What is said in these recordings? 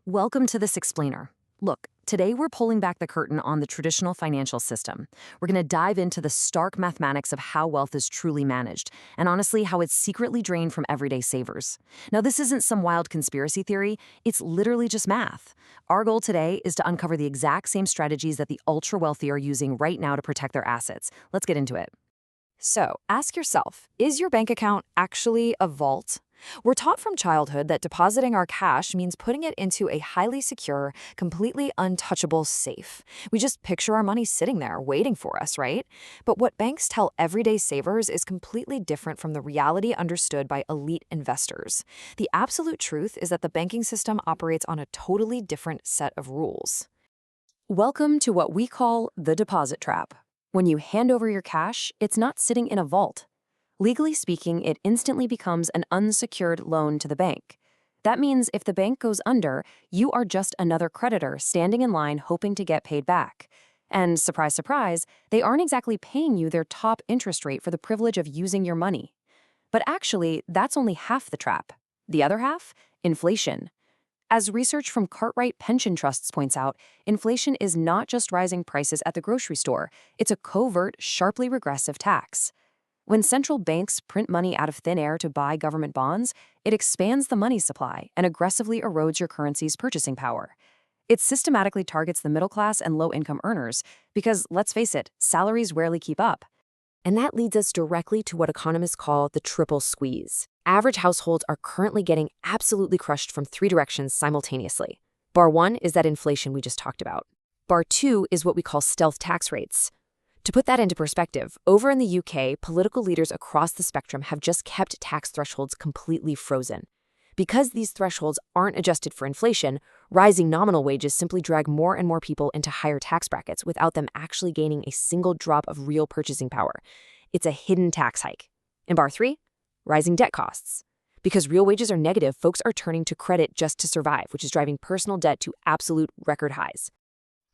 Welcome to this explainer. Look, today we're pulling back the curtain on the traditional financial system. We're going to dive into the stark mathematics of how wealth is truly managed, and honestly, how it's secretly drained from everyday savers. Now, this isn't some wild conspiracy theory, it's literally just math. Our goal today is to uncover the exact same strategies that the ultra-wealthy are using right now to protect their assets. Let's get into it. So, ask yourself, is your bank account actually a vault? We're taught from childhood that depositing our cash means putting it into a highly secure, completely untouchable safe. We just picture our money sitting there waiting for us, right? But what banks tell everyday savers is completely different from the reality understood by elite investors. The absolute truth is that the banking system operates on a totally different set of rules. Welcome to what we call the deposit trap. When you hand over your cash, it's not sitting in a vault. Legally speaking, it instantly becomes an unsecured loan to the bank. That means if the bank goes under, you are just another creditor standing in line hoping to get paid back. And surprise, surprise, they aren't exactly paying you their top interest rate for the privilege of using your money. But actually, that's only half the trap. The other half? Inflation. As research from Cartwright Pension Trusts points out, inflation is not just rising prices at the grocery store, it's a covert, sharply regressive tax. When central banks print money out of thin air to buy government bonds, it expands the money supply and aggressively erodes your currency's purchasing power. It systematically targets the middle class and low-income earners because, let's face it, salaries rarely keep up. And that leads us directly to what economists call the triple squeeze. Average households are currently getting absolutely crushed from three directions simultaneously. Bar one is that inflation we just talked about. Bar two is what we call stealth tax rates. To put that into perspective, over in the UK, political leaders across the spectrum have just kept tax thresholds completely frozen. Because these thresholds aren't adjusted for inflation, rising nominal wages simply drag more and more people into higher tax brackets without them actually gaining a single drop of real purchasing power. It's a hidden tax hike. And bar three, rising debt costs. Because real wages are negative, folks are turning to credit just to survive, which is driving personal debt to absolute record highs.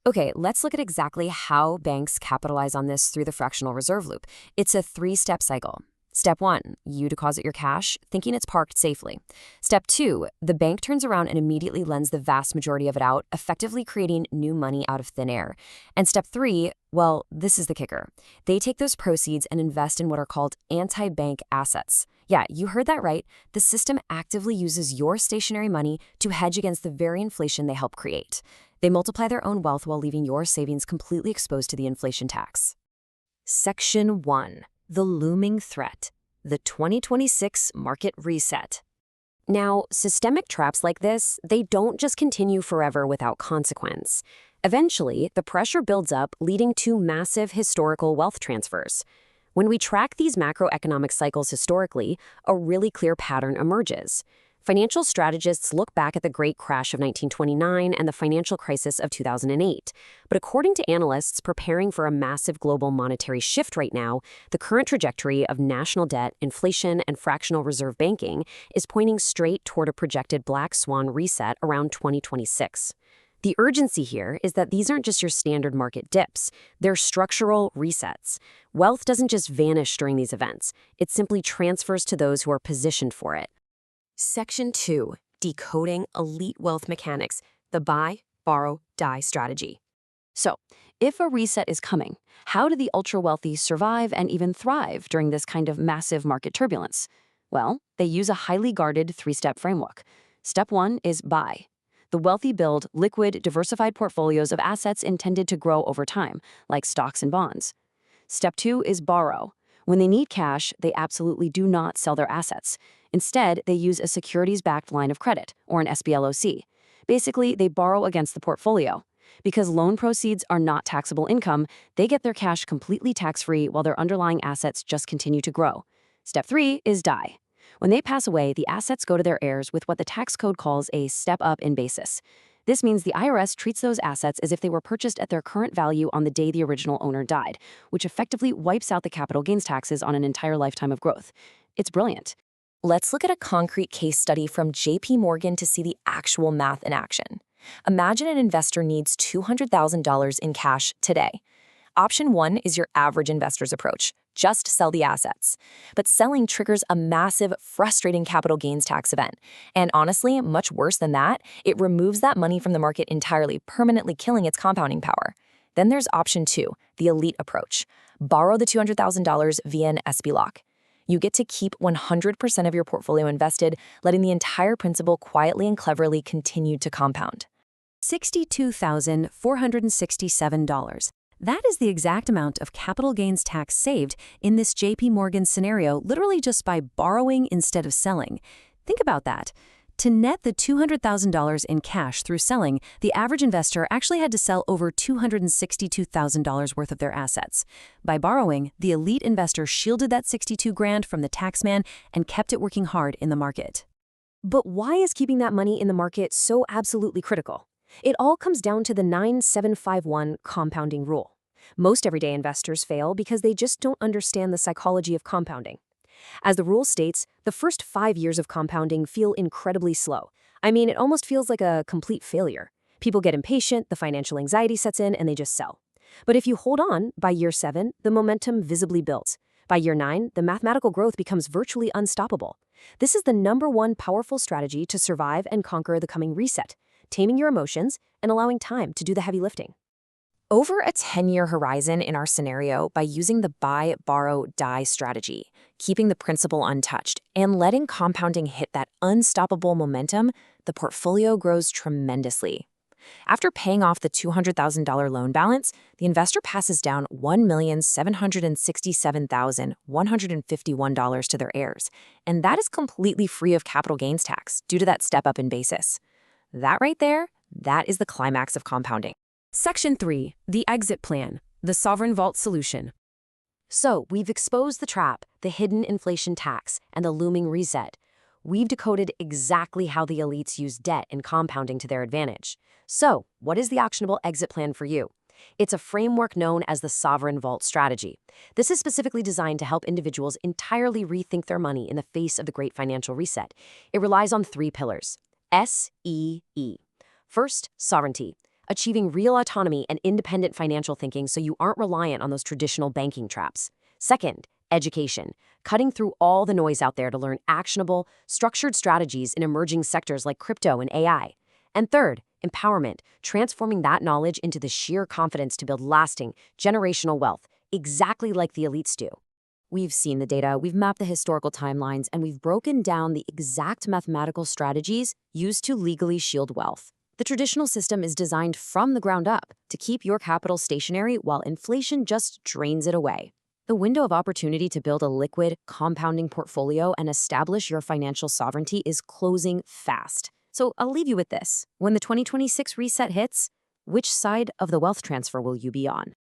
Okay, let's look at exactly how banks capitalize on this through the fractional reserve loop. It's a three-step cycle. Step one, you deposit your cash, thinking it's parked safely. Step two, the bank turns around and immediately lends the vast majority of it out, effectively creating new money out of thin air. And step three, well, this is the kicker. They take those proceeds and invest in what are called anti-bank assets. Yeah, you heard that right. The system actively uses your stationary money to hedge against the very inflation they help create. They multiply their own wealth while leaving your savings completely exposed to the inflation tax. Section 1. The looming threat. The 2026 market reset. Now, systemic traps like this, they don't just continue forever without consequence. Eventually, the pressure builds up, leading to massive historical wealth transfers. When we track these macroeconomic cycles historically, a really clear pattern emerges. Financial strategists look back at the Great Crash of 1929 and the financial crisis of 2008. But according to analysts preparing for a massive global monetary shift right now, the current trajectory of national debt, inflation, and fractional reserve banking is pointing straight toward a projected black swan reset around 2026. The urgency here is that these aren't just your standard market dips. They're structural resets. Wealth doesn't just vanish during these events. It simply transfers to those who are positioned for it. Section 2. Decoding elite wealth mechanics, the buy, borrow, die strategy. So, if a reset is coming, how do the ultra-wealthy survive and even thrive during this kind of massive market turbulence? Well, they use a highly guarded three-step framework. Step 1 is buy. The wealthy build liquid, diversified portfolios of assets intended to grow over time, like stocks and bonds. Step 2 is borrow. When they need cash, they absolutely do not sell their assets. Instead, they use a securities-backed line of credit, or an SBLOC. Basically, they borrow against the portfolio. Because loan proceeds are not taxable income, they get their cash completely tax-free while their underlying assets just continue to grow. Step 3 is die. When they pass away, the assets go to their heirs with what the tax code calls a step-up in basis. This means the IRS treats those assets as if they were purchased at their current value on the day the original owner died, which effectively wipes out the capital gains taxes on an entire lifetime of growth. It's brilliant. Let's look at a concrete case study from JP Morgan to see the actual math in action. Imagine an investor needs $200,000 in cash today. Option 1 is your average investor's approach. just sell the assets. But selling triggers a massive, frustrating capital gains tax event. And honestly, much worse than that, it removes that money from the market entirely, permanently killing its compounding power. Then there's option 2, the elite approach. Borrow the $200,000 via an SB lock. You get to keep 100% of your portfolio invested, letting the entire principal quietly and cleverly continue to compound. $62,467. That is the exact amount of capital gains tax saved in this JP Morgan scenario, literally just by borrowing instead of selling. Think about that. To net the $200,000 in cash through selling, the average investor actually had to sell over $262,000 worth of their assets. By borrowing, the elite investor shielded that $62,000 from the taxman and kept it working hard in the market. But why is keeping that money in the market so absolutely critical? It all comes down to the 9751 compounding rule. Most everyday investors fail because they just don't understand the psychology of compounding. As the rule states, the first 5 years of compounding feel incredibly slow. I mean, it almost feels like a complete failure. People get impatient, the financial anxiety sets in, and they just sell. But if you hold on, by year 7, the momentum visibly builds. By year 9, the mathematical growth becomes virtually unstoppable. This is the #1 powerful strategy to survive and conquer the coming reset, taming your emotions and allowing time to do the heavy lifting. Over a 10-year horizon in our scenario, by using the buy, borrow, die strategy, keeping the principal untouched, and letting compounding hit that unstoppable momentum, the portfolio grows tremendously. After paying off the $200,000 loan balance, the investor passes down $1,767,151 to their heirs, and that is completely free of capital gains tax due to that step up in basis. That right there, that is the climax of compounding. Section 3, the exit plan, the sovereign vault solution. So, we've exposed the trap, the hidden inflation tax, and the looming reset. We've decoded exactly how the elites use debt and compounding to their advantage. So, what is the actionable exit plan for you? It's a framework known as the sovereign vault strategy. This is specifically designed to help individuals entirely rethink their money in the face of the great financial reset. It relies on 3 pillars. S-E-E. First, sovereignty. Achieving real autonomy and independent financial thinking so you aren't reliant on those traditional banking traps. Second, education. Cutting through all the noise out there to learn actionable, structured strategies in emerging sectors like crypto and AI. And third, empowerment. Transforming that knowledge into the sheer confidence to build lasting, generational wealth, exactly like the elites do. We've seen the data, we've mapped the historical timelines, and we've broken down the exact mathematical strategies used to legally shield wealth. The traditional system is designed from the ground up to keep your capital stationary while inflation just drains it away. The window of opportunity to build a liquid, compounding portfolio and establish your financial sovereignty is closing fast. So I'll leave you with this. When the 2026 reset hits, which side of the wealth transfer will you be on?